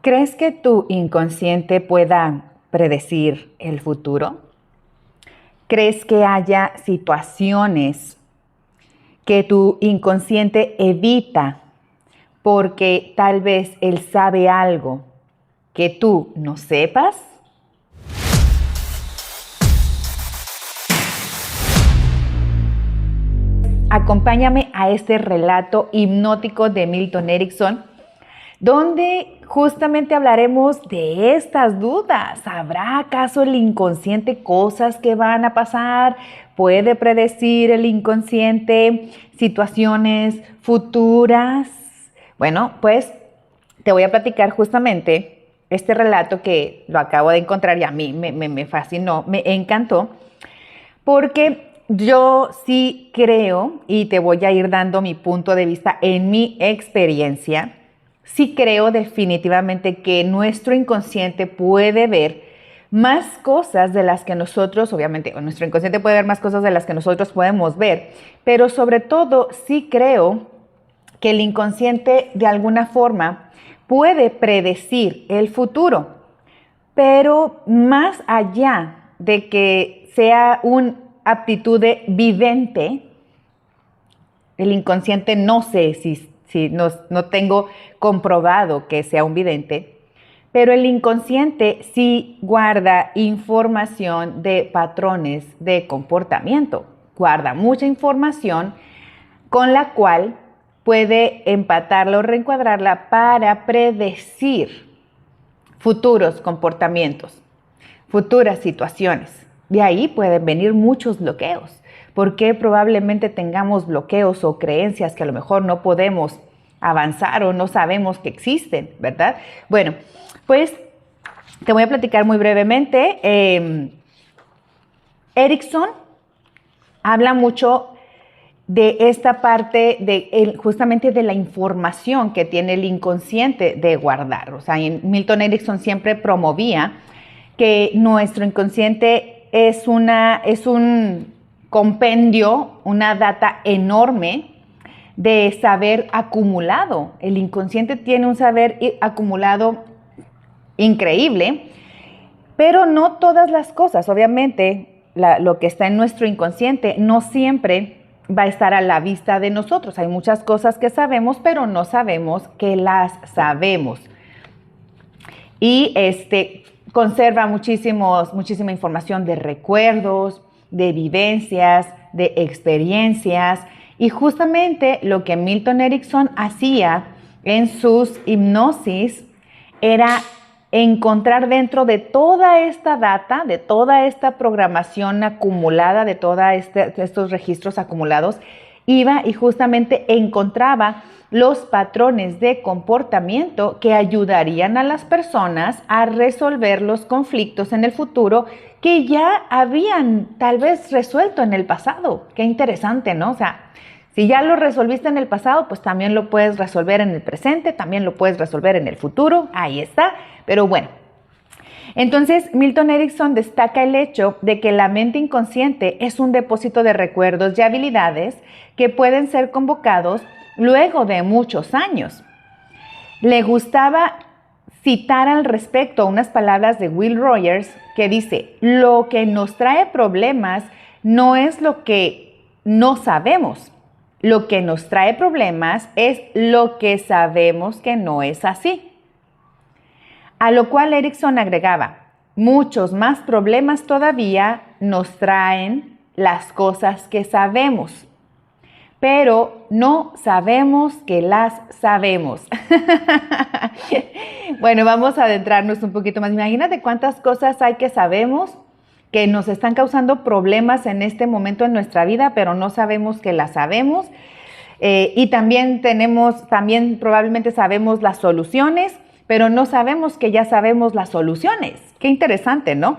¿Crees que tu inconsciente pueda predecir el futuro? ¿Crees que haya situaciones que tu inconsciente evita porque tal vez él sabe algo que tú no sepas? Acompáñame a este relato hipnótico de Milton Erickson, donde justamente hablaremos de estas dudas. ¿Habrá acaso el inconsciente cosas que van a pasar? ¿Puede predecir el inconsciente situaciones futuras? Bueno, pues te voy a platicar justamente este relato que lo acabo de encontrar y a mí me fascinó, me encantó, porque yo sí creo, y te voy a ir dando mi punto de vista en mi experiencia, sí creo definitivamente que nuestro inconsciente puede ver más cosas de las que nosotros, obviamente, nuestro inconsciente puede ver más cosas de las que nosotros podemos ver, pero sobre todo sí creo que el inconsciente de alguna forma puede predecir el futuro, pero más allá de que sea una aptitud de vidente, el inconsciente no sé si no tengo comprobado que sea un vidente, pero el inconsciente sí guarda información de patrones de comportamiento, guarda mucha información con la cual puede empatarla o reencuadrarla para predecir futuros comportamientos, futuras situaciones. De ahí pueden venir muchos bloqueos, porque probablemente tengamos bloqueos o creencias que a lo mejor no podemos avanzar o no sabemos que existen, ¿verdad? Bueno, pues te voy a platicar muy brevemente. Erickson habla mucho de esta parte justamente de la información que tiene el inconsciente de guardar. O sea, Milton Erickson siempre promovía que nuestro inconsciente es un compendio, una data enorme de saber acumulado. El inconsciente tiene un saber acumulado increíble, pero no todas las cosas. Obviamente, lo que está en nuestro inconsciente no siempre va a estar a la vista de nosotros. Hay muchas cosas que sabemos, pero no sabemos que las sabemos. Y conserva muchísima información de recuerdos, de vivencias, de experiencias. Y justamente lo que Milton Erickson hacía en sus hipnosis era encontrar dentro de toda esta data, de toda esta programación acumulada, de todos estos registros acumulados, iba y justamente encontraba los patrones de comportamiento que ayudarían a las personas a resolver los conflictos en el futuro que ya habían tal vez resuelto en el pasado. Qué interesante, ¿no? O sea, si ya lo resolviste en el pasado, pues también lo puedes resolver en el presente, también lo puedes resolver en el futuro, ahí está. Pero bueno, entonces Milton Erickson destaca el hecho de que la mente inconsciente es un depósito de recuerdos y habilidades que pueden ser convocados luego de muchos años. Le gustaba citar al respecto unas palabras de Will Rogers que dice: lo que nos trae problemas no es lo que no sabemos. Lo que nos trae problemas es lo que sabemos que no es así. A lo cual Erickson agregaba: muchos más problemas todavía nos traen las cosas que sabemos, pero no sabemos que las sabemos. Bueno, vamos a adentrarnos un poquito más. Imagínate cuántas cosas hay que sabemos que nos están causando problemas en este momento en nuestra vida, pero no sabemos que las sabemos. Y también probablemente sabemos las soluciones, pero no sabemos que ya sabemos las soluciones. Qué interesante, ¿no?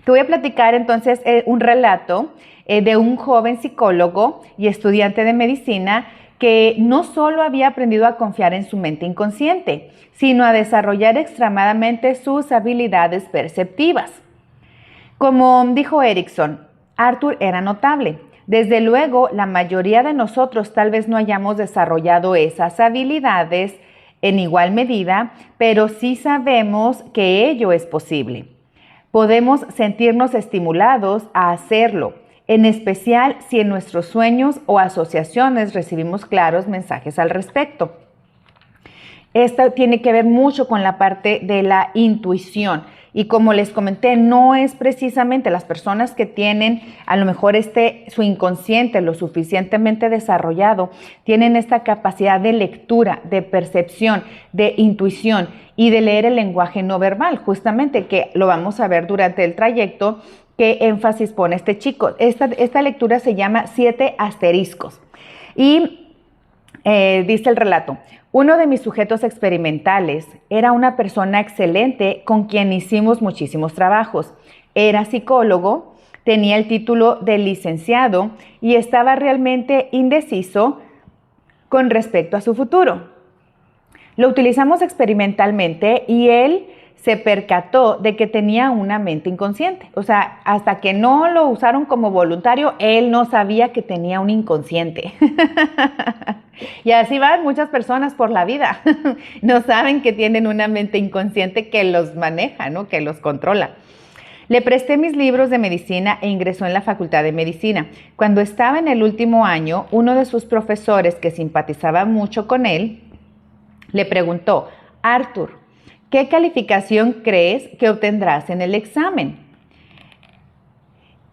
Te voy a platicar entonces un relato de un joven psicólogo y estudiante de medicina que no solo había aprendido a confiar en su mente inconsciente, sino a desarrollar extremadamente sus habilidades perceptivas. Como dijo Erickson, Arthur era notable. Desde luego, la mayoría de nosotros tal vez no hayamos desarrollado esas habilidades en igual medida, pero sí sabemos que ello es posible. Podemos sentirnos estimulados a hacerlo, en especial si en nuestros sueños o asociaciones recibimos claros mensajes al respecto. Esto tiene que ver mucho con la parte de la intuición. Y como les comenté, no es precisamente las personas que tienen a lo mejor su inconsciente lo suficientemente desarrollado, tienen esta capacidad de lectura, de percepción, de intuición y de leer el lenguaje no verbal, justamente que lo vamos a ver durante el trayecto, qué énfasis pone este chico. Esta lectura se llama 7 asteriscos. Y dice el relato: uno de mis sujetos experimentales era una persona excelente con quien hicimos muchísimos trabajos. Era psicólogo, tenía el título de licenciado y estaba realmente indeciso con respecto a su futuro. Lo utilizamos experimentalmente y él se percató de que tenía una mente inconsciente. O sea, hasta que no lo usaron como voluntario, él no sabía que tenía un inconsciente. Y así van muchas personas por la vida. No saben que tienen una mente inconsciente que los maneja, ¿no? Que los controla. Le presté mis libros de medicina e ingresó en la Facultad de Medicina. Cuando estaba en el último año, uno de sus profesores, que simpatizaba mucho con él, le preguntó: Arthur, ¿qué calificación crees que obtendrás en el examen?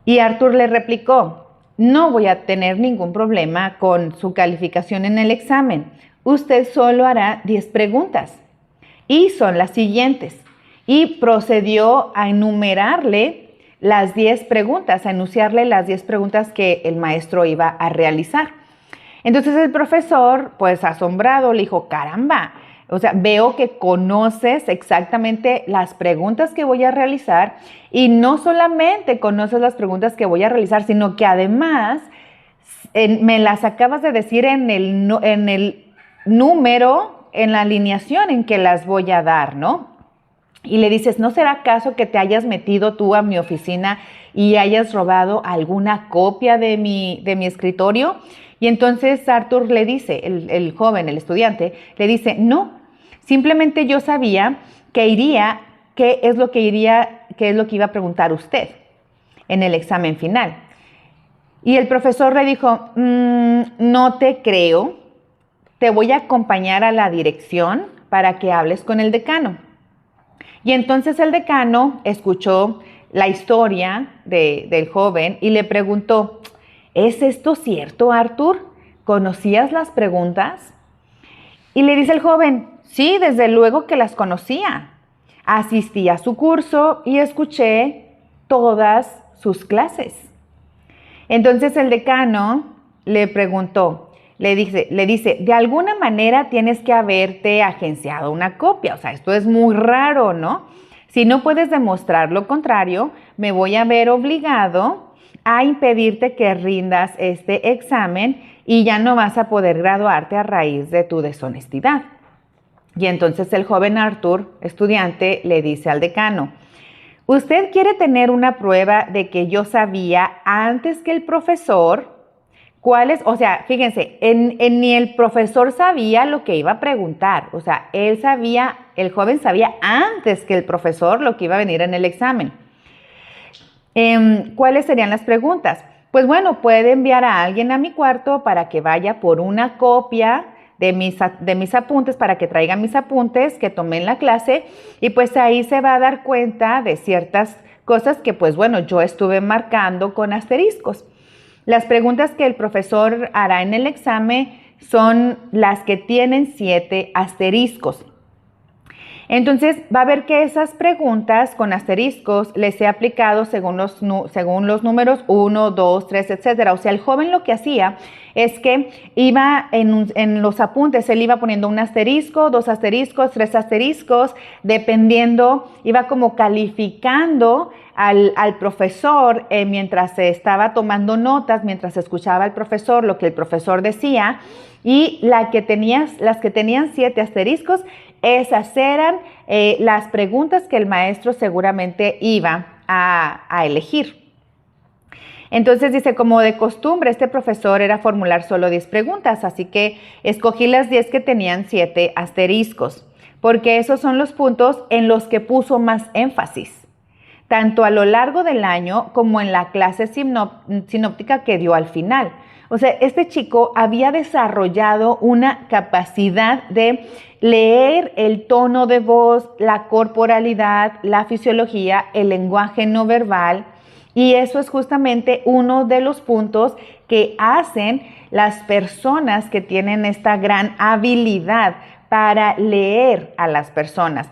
Y Arthur le replicó: no voy a tener ningún problema con su calificación en el examen. Usted solo hará 10 preguntas. Y son las siguientes. Y procedió a enumerarle las 10 preguntas, a enunciarle las 10 preguntas que el maestro iba a realizar. Entonces el profesor, pues asombrado, le dijo: caramba, o sea, veo que conoces exactamente las preguntas que voy a realizar y no solamente conoces las preguntas que voy a realizar, sino que además me las acabas de decir en el número, en la alineación en que las voy a dar, ¿no? Y le dices: ¿no será caso que te hayas metido tú a mi oficina y hayas robado alguna copia de mi escritorio? Y entonces Arthur le dice, el joven, el estudiante, le dice: no, simplemente yo sabía qué es lo que iba a preguntar usted en el examen final. Y el profesor le dijo: no te creo, te voy a acompañar a la dirección para que hables con el decano. Y entonces el decano escuchó la historia del joven y le preguntó: ¿es esto cierto, Arthur? ¿Conocías las preguntas? Y le dice el joven: sí, desde luego que las conocía. Asistí a su curso y escuché todas sus clases. Entonces el decano le preguntó, le dice: de alguna manera tienes que haberte agenciado una copia. O sea, esto es muy raro, ¿no? Si no puedes demostrar lo contrario, me voy a ver obligado a impedirte que rindas este examen y ya no vas a poder graduarte a raíz de tu deshonestidad. Y entonces el joven Arthur, estudiante, le dice al decano: ¿usted quiere tener una prueba de que yo sabía antes que el profesor cuáles? O sea, fíjense, ni el profesor sabía lo que iba a preguntar. O sea, el joven sabía antes que el profesor lo que iba a venir en el examen. ¿Cuáles serían las preguntas? Pues bueno, puede enviar a alguien a mi cuarto para que vaya por una copia de mis apuntes, para que traiga mis apuntes que tomé en la clase, y pues ahí se va a dar cuenta de ciertas cosas que pues bueno, yo estuve marcando con asteriscos. Las preguntas que el profesor hará en el examen son las que tienen 7 asteriscos. Entonces va a ver que esas preguntas con asteriscos les he aplicado según los números 1, 2, 3, etcétera. O sea, el joven lo que hacía es que iba en los apuntes, él iba poniendo un asterisco, 2 asteriscos, 3 asteriscos, dependiendo, iba como calificando al profesor mientras se estaba tomando notas, mientras escuchaba al profesor lo que el profesor decía, y las que tenían 7 asteriscos, esas eran las preguntas que el maestro seguramente iba a elegir. Entonces dice, como de costumbre, este profesor era formular solo 10 preguntas, así que escogí las 10 que tenían 7 asteriscos, porque esos son los puntos en los que puso más énfasis, tanto a lo largo del año como en la clase sinóptica que dio al final. O sea, este chico había desarrollado una capacidad de leer el tono de voz, la corporalidad, la fisiología, el lenguaje no verbal, y eso es justamente uno de los puntos que hacen las personas que tienen esta gran habilidad para leer a las personas.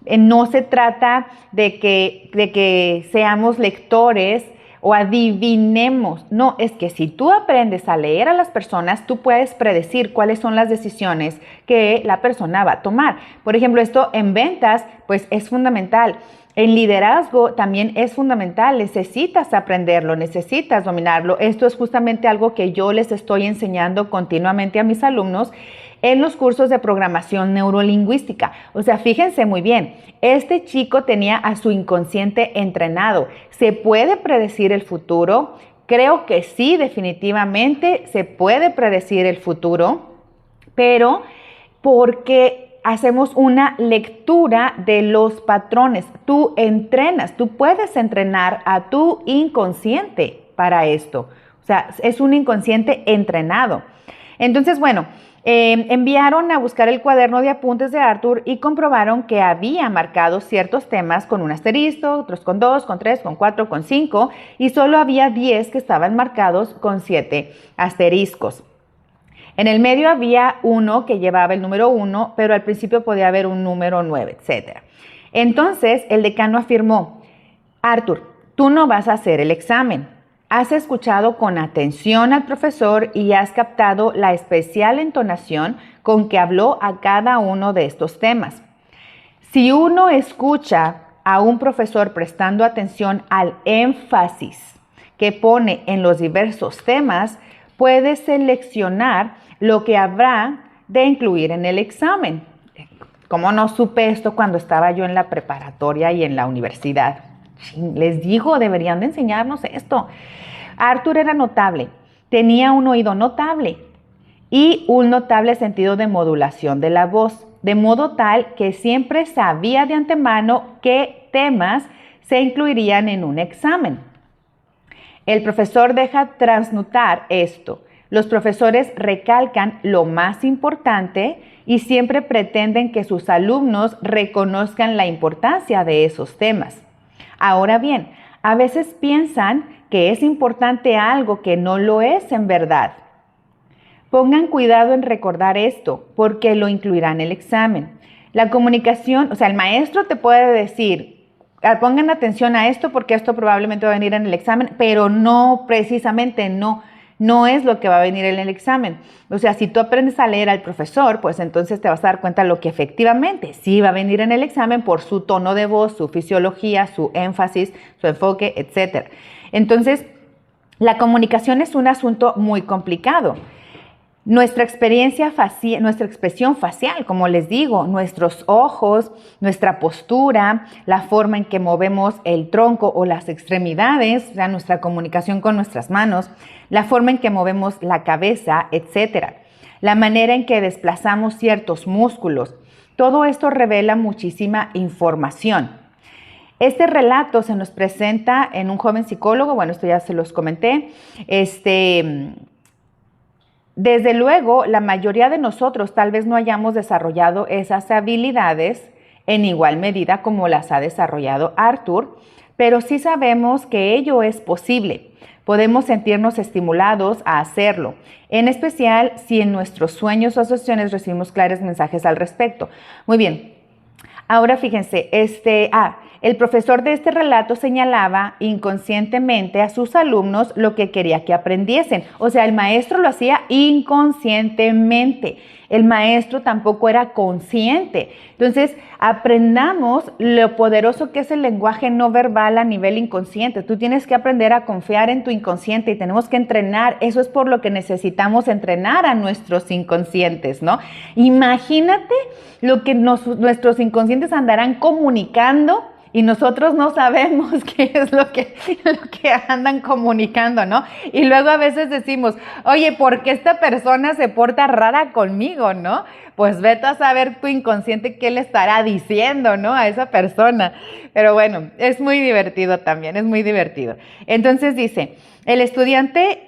No se trata de que seamos lectores o adivinemos. No, es que si tú aprendes a leer a las personas, tú puedes predecir cuáles son las decisiones que la persona va a tomar. Por ejemplo, esto en ventas, pues es fundamental. En liderazgo también es fundamental, necesitas aprenderlo, necesitas dominarlo. Esto es justamente algo que yo les estoy enseñando continuamente a mis alumnos en los cursos de programación neurolingüística. O sea, fíjense muy bien, este chico tenía a su inconsciente entrenado. ¿Se puede predecir el futuro? Creo que sí, definitivamente se puede predecir el futuro, pero porque hacemos una lectura de los patrones. Tú entrenas, tú puedes entrenar a tu inconsciente para esto. O sea, es un inconsciente entrenado. Entonces, bueno, enviaron a buscar el cuaderno de apuntes de Arthur y comprobaron que había marcado ciertos temas con un asterisco, otros con 2, con 3, con 4, con 5 y solo había 10 que estaban marcados con 7 asteriscos. En el medio había uno que llevaba el número 1, pero al principio podía haber un número 9, etc. Entonces el decano afirmó: Arthur, tú no vas a hacer el examen. Has escuchado con atención al profesor y has captado la especial entonación con que habló a cada uno de estos temas. Si uno escucha a un profesor prestando atención al énfasis que pone en los diversos temas, puede seleccionar lo que habrá de incluir en el examen. ¿Cómo no supe esto cuando estaba yo en la preparatoria y en la universidad? Les digo, deberían de enseñarnos esto. Arthur era notable, tenía un oído notable y un notable sentido de modulación de la voz, de modo tal que siempre sabía de antemano qué temas se incluirían en un examen. El profesor deja transmutar esto. Los profesores recalcan lo más importante y siempre pretenden que sus alumnos reconozcan la importancia de esos temas. Ahora bien, a veces piensan que es importante algo que no lo es en verdad. Pongan cuidado en recordar esto, porque lo incluirá en el examen. La comunicación, o sea, el maestro te puede decir, pongan atención a esto porque esto probablemente va a venir en el examen, pero no precisamente, no es lo que va a venir en el examen. O sea, si tú aprendes a leer al profesor, pues entonces te vas a dar cuenta de lo que efectivamente sí va a venir en el examen por su tono de voz, su fisiología, su énfasis, su enfoque, etc. Entonces, la comunicación es un asunto muy complicado. Nuestra expresión facial, como les digo, nuestros ojos, nuestra postura, la forma en que movemos el tronco o las extremidades, o sea, nuestra comunicación con nuestras manos, la forma en que movemos la cabeza, etc. La manera en que desplazamos ciertos músculos. Todo esto revela muchísima información. Este relato se nos presenta en un joven psicólogo, bueno, esto ya se los comenté. Desde luego, la mayoría de nosotros tal vez no hayamos desarrollado esas habilidades en igual medida como las ha desarrollado Arthur, pero sí sabemos que ello es posible. Podemos sentirnos estimulados a hacerlo, en especial si en nuestros sueños o asociaciones recibimos claros mensajes al respecto. Muy bien, ahora fíjense, el profesor de este relato señalaba inconscientemente a sus alumnos lo que quería que aprendiesen. O sea, el maestro lo hacía inconscientemente. El maestro tampoco era consciente. Entonces, aprendamos lo poderoso que es el lenguaje no verbal a nivel inconsciente. Tú tienes que aprender a confiar en tu inconsciente y tenemos que entrenar. Eso es por lo que necesitamos entrenar a nuestros inconscientes, ¿no? Imagínate lo que nuestros inconscientes andarán comunicando y nosotros no sabemos qué es lo que andan comunicando, ¿no? Y luego a veces decimos, oye, ¿por qué esta persona se porta rara conmigo, no? Pues vete a saber tu inconsciente qué le estará diciendo, ¿no? A esa persona. Pero bueno, es muy divertido también, es muy divertido. Entonces dice, el estudiante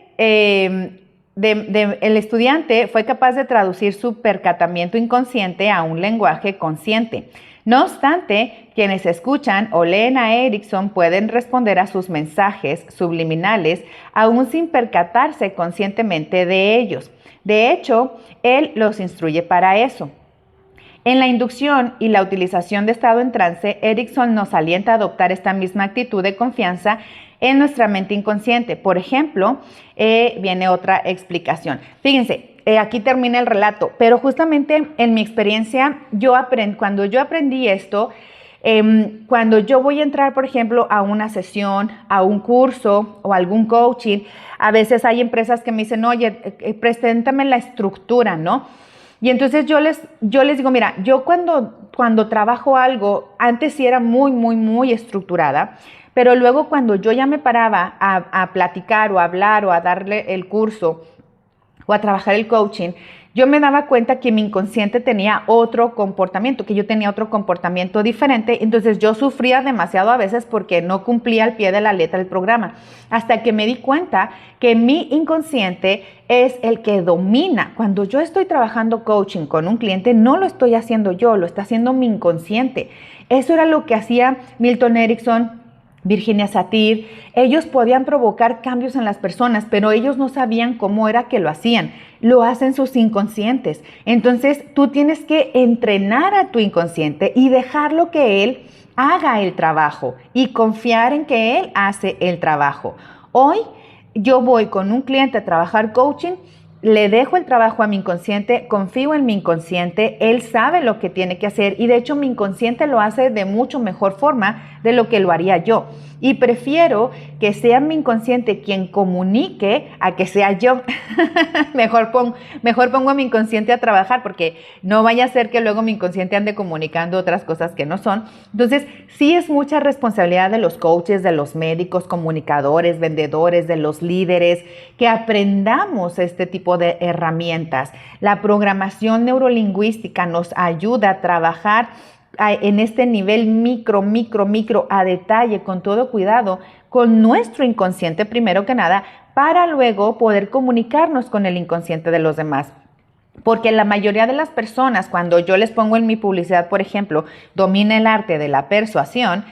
el estudiante fue capaz de traducir su percatamiento inconsciente a un lenguaje consciente. No obstante, quienes escuchan o leen a Erickson pueden responder a sus mensajes subliminales aún sin percatarse conscientemente de ellos. De hecho, él los instruye para eso. En la inducción y la utilización de estado en trance, Erickson nos alienta a adoptar esta misma actitud de confianza en nuestra mente inconsciente. Por ejemplo, viene otra explicación. Fíjense, aquí termina el relato, pero justamente en mi experiencia, cuando yo aprendí esto, cuando yo voy a entrar, por ejemplo, a una sesión, a un curso o algún coaching, a veces hay empresas que me dicen, oye, preséntame la estructura, ¿no? Y entonces yo les digo, mira, yo cuando trabajo algo, antes sí era muy estructurada, pero luego cuando yo ya me paraba a platicar o a hablar o a darle el curso o a trabajar el coaching, yo me daba cuenta que mi inconsciente tenía otro comportamiento, que yo tenía otro comportamiento diferente, entonces yo sufría demasiado a veces porque no cumplía al pie de la letra el programa, hasta que me di cuenta que mi inconsciente es el que domina. Cuando yo estoy trabajando coaching con un cliente, no lo estoy haciendo yo, lo está haciendo mi inconsciente. Eso era lo que hacía Milton Erickson, Virginia Satir. Ellos podían provocar cambios en las personas, pero ellos no sabían cómo era que lo hacían. Lo hacen sus inconscientes. Entonces, tú tienes que entrenar a tu inconsciente y dejarlo que él haga el trabajo y confiar en que él hace el trabajo. Hoy, yo voy con un cliente a trabajar coaching, le dejo el trabajo a mi inconsciente, confío en mi inconsciente, él sabe lo que tiene que hacer y de hecho mi inconsciente lo hace de mucho mejor forma de lo que lo haría yo. Y prefiero que sea mi inconsciente quien comunique a que sea yo. mejor pongo a mi inconsciente a trabajar porque no vaya a ser que luego mi inconsciente ande comunicando otras cosas que no son. Entonces, sí es mucha responsabilidad de los coaches, de los médicos, comunicadores, vendedores, de los líderes, que aprendamos este tipo de herramientas. La programación neurolingüística nos ayuda a trabajar en este nivel micro, a detalle, con todo cuidado, con nuestro inconsciente primero que nada, para luego poder comunicarnos con el inconsciente de los demás. Porque la mayoría de las personas, cuando yo les pongo en mi publicidad, por ejemplo, domina el arte de la persuasión,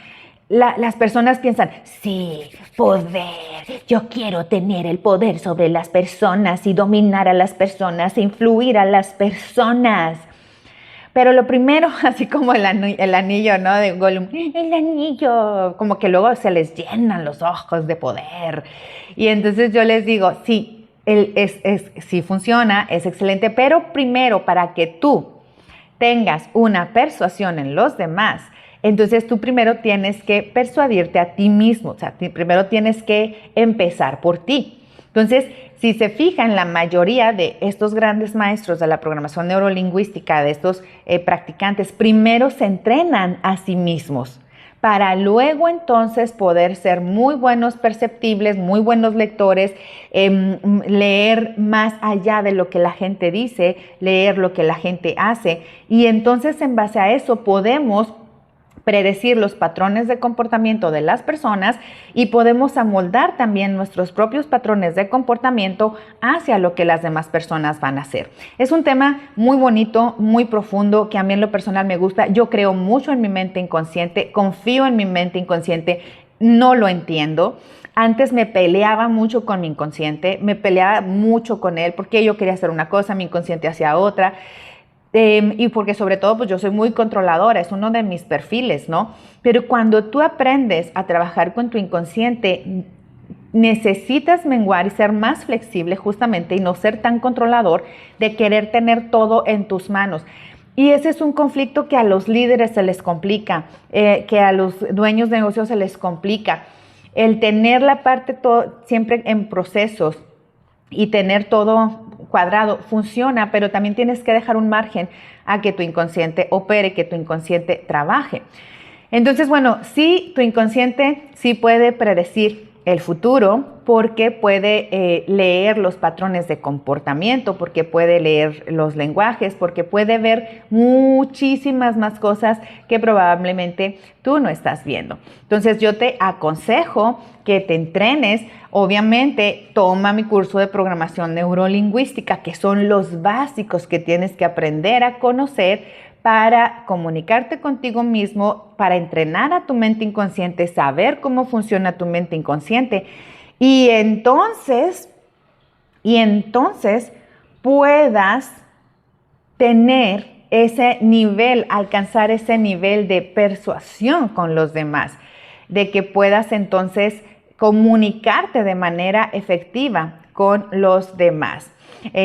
las personas piensan, sí, poder, yo quiero tener el poder sobre las personas y dominar a las personas, influir a las personas. Pero lo primero, así como el anillo, ¿no? De Gollum, el anillo, como que luego se les llenan los ojos de poder. Y entonces yo les digo, sí, sí funciona, es excelente, pero primero para que tú tengas una persuasión en los demás, entonces tú primero tienes que persuadirte a ti mismo, o sea, primero tienes que empezar por ti. Entonces, si se fijan, la mayoría de estos grandes maestros de la programación neurolingüística, de estos practicantes, primero se entrenan a sí mismos para luego entonces poder ser muy buenos perceptibles, muy buenos lectores, leer más allá de lo que la gente dice, leer lo que la gente hace, y entonces en base a eso podemos predecir los patrones de comportamiento de las personas y podemos amoldar también nuestros propios patrones de comportamiento hacia lo que las demás personas van a hacer. Es un tema muy bonito, muy profundo, que a mí en lo personal me gusta. Yo creo mucho en mi mente inconsciente, confío en mi mente inconsciente, no lo entiendo. Antes me peleaba mucho con mi inconsciente, me peleaba mucho con él porque yo quería hacer una cosa, mi inconsciente hacía otra. Y porque sobre todo pues yo soy muy controladora, es uno de mis perfiles, ¿no? Pero cuando tú aprendes a trabajar con tu inconsciente, necesitas menguar y ser más flexible justamente y no ser tan controlador de querer tener todo en tus manos. Y ese es un conflicto que a los líderes se les complica, que a los dueños de negocios se les complica. El tener la parte siempre en procesos y tener todo cuadrado funciona, pero también tienes que dejar un margen a que tu inconsciente opere, que tu inconsciente trabaje. Entonces, bueno, sí, tu inconsciente sí puede predecir el futuro porque puede leer los patrones de comportamiento, porque puede leer los lenguajes, porque puede ver muchísimas más cosas que probablemente tú no estás viendo. Entonces yo te aconsejo que te entrenes. Obviamente toma mi curso de programación neurolingüística, que son los básicos que tienes que aprender a conocer para comunicarte contigo mismo, para entrenar a tu mente inconsciente, saber cómo funciona tu mente inconsciente y entonces puedas tener ese nivel, alcanzar ese nivel de persuasión con los demás, de que puedas entonces comunicarte de manera efectiva con los demás.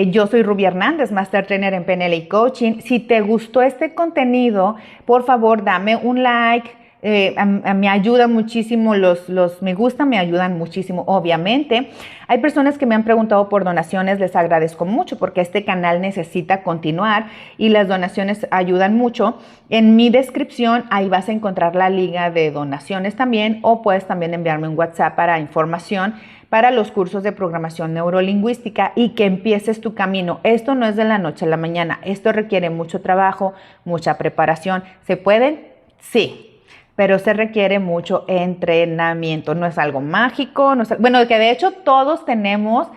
Yo soy Ruby Hernández, Master Trainer en PNL Coaching. Si te gustó este contenido, por favor, dame un like. Me ayuda muchísimo, los me gusta me ayudan muchísimo, obviamente. Hay personas que me han preguntado por donaciones, les agradezco mucho porque este canal necesita continuar y las donaciones ayudan mucho. En mi descripción ahí vas a encontrar la liga de donaciones también, o puedes también enviarme un WhatsApp para información para los cursos de programación neurolingüística y que empieces tu camino. Esto no es de la noche a la mañana, esto requiere mucho trabajo, mucha preparación. ¿Se pueden? Sí, pero se requiere mucho entrenamiento. No es algo mágico, no es, bueno, que de hecho todos tenemos,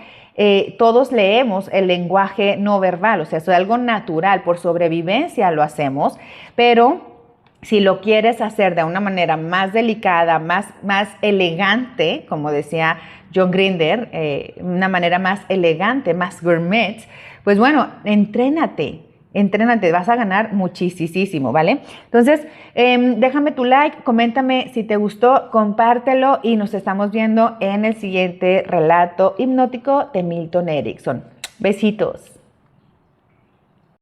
todos leemos el lenguaje no verbal, o sea, es algo natural, por sobrevivencia lo hacemos, pero si lo quieres hacer de una manera más delicada, más elegante, como decía John Grinder, una manera más elegante, más gourmet, pues bueno, entrénate, vas a ganar muchísimo, ¿vale? Entonces, déjame tu like, coméntame si te gustó, compártelo y nos estamos viendo en el siguiente relato hipnótico de Milton Erickson. Besitos.